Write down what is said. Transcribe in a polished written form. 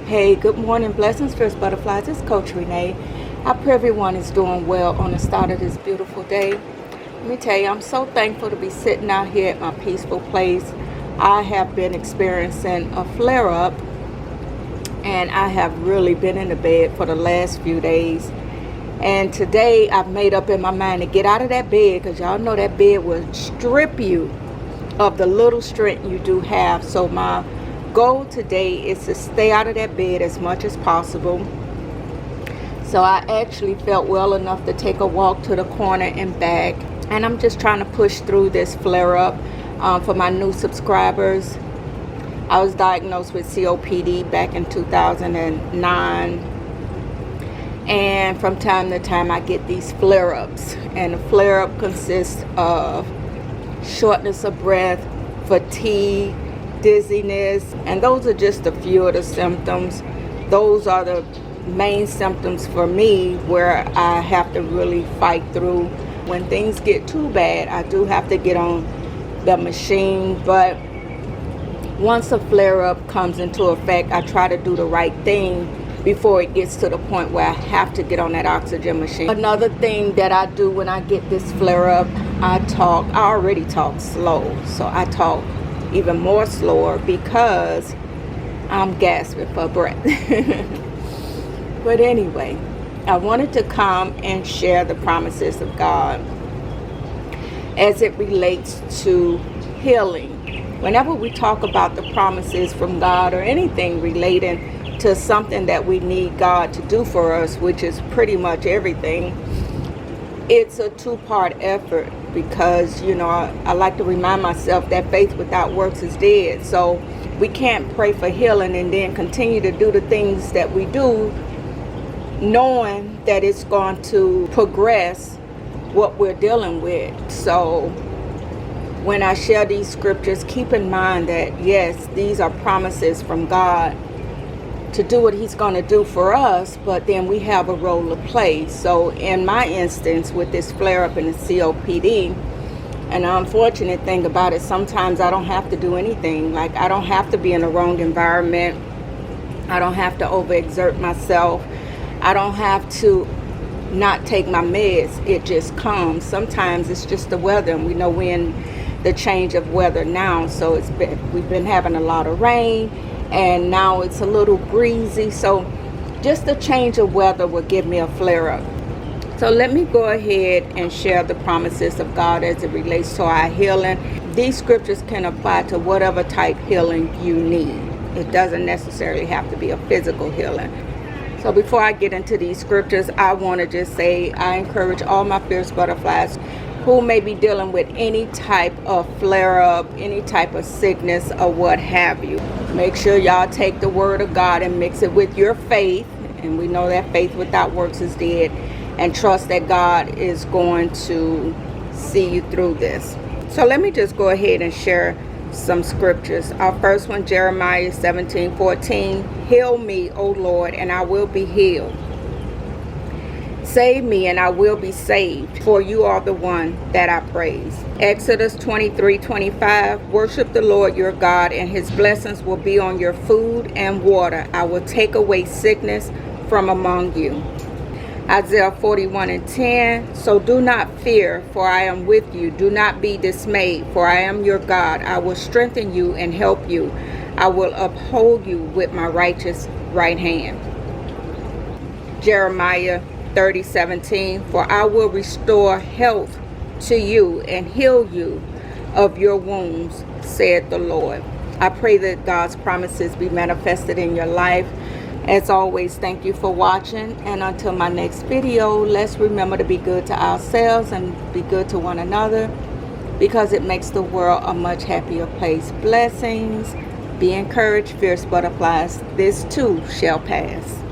Hey, good morning, blessings, fierce butterflies. It's Coach Renee. I pray everyone is doing well on the start of this beautiful day. Let me tell you, I'm so thankful to be sitting out here at my peaceful place. I have been experiencing a flare-up, and I have really been in the bed for the last few days. And today, I've made up in my mind to get out of that bed, because y'all know that bed will strip you of the little strength you do have. So my goal today is to stay out of that bed as much as possible. So I actually felt well enough to take a walk to the corner and back, and I'm just trying to push through this flare-up. For my new subscribers, I was diagnosed with COPD back in 2009, and from time to time I get these flare-ups, and the flare-up consists of shortness of breath, fatigue, dizziness, and those are just a few of the symptoms. Those are the main symptoms for me where I have to really fight through. When things get too bad, I do have to get on the machine, but once a flare-up comes into effect, I try to do the right thing before it gets to the point where I have to get on that oxygen machine. Another thing that I do when I get this flare-up, I already talk slow, so I talk even more slower because I'm gasping for breath. But anyway, I wanted to come and share the promises of God as it relates to healing. Whenever we talk about the promises from God or anything relating to something that we need God to do for us, which is pretty much everything, it's a two-part effort, because I like to remind myself that faith without works is dead. So we can't pray for healing and then continue to do the things that we do knowing that it's going to progress what we're dealing with. So when I share these scriptures, keep in mind that yes, these are promises from God to do what he's going to do for us, but then we have a role to play. So in my instance with this flare-up in the COPD, and the unfortunate thing about it, sometimes I don't have to do anything. Like, I don't have to be in the wrong environment. I don't have to overexert myself. I don't have to not take my meds. It just comes. Sometimes it's just the weather, and we know we're in the change of weather now. So we've been having a lot of rain, and now it's a little breezy. So just the change of weather will give me a flare-up. So let me go ahead and share the promises of God as it relates to our healing. These scriptures can apply to whatever type healing you need. It doesn't necessarily have to be a physical healing. So before I get into these scriptures, I want to just say I encourage all my fierce butterflies who may be dealing with any type of flare-up, any type of sickness or what have you. Make sure y'all take the word of God and mix it with your faith. And we know that faith without works is dead. And trust that God is going to see you through this. So let me just go ahead and share some scriptures. Our first one, Jeremiah 17:14. Heal me, O Lord, and I will be healed. Save me, and I will be saved, for you are the one that I praise. Exodus 23:25. Worship the Lord your God, and his blessings will be on your food and water. I will take away sickness from among you. Isaiah 41:10. So do not fear, for I am with you. Do not be dismayed, for I am your God. I will strengthen you and help you. I will uphold you with my righteous right hand. Jeremiah 30:17. For I will restore health to you and heal you of your wounds, said the Lord. I pray that God's promises be manifested in your life. As always, thank you for watching, and until my next video, let's remember to be good to ourselves and be good to one another, because it makes the world a much happier place. Blessings. Be encouraged, fierce butterflies. This too shall pass.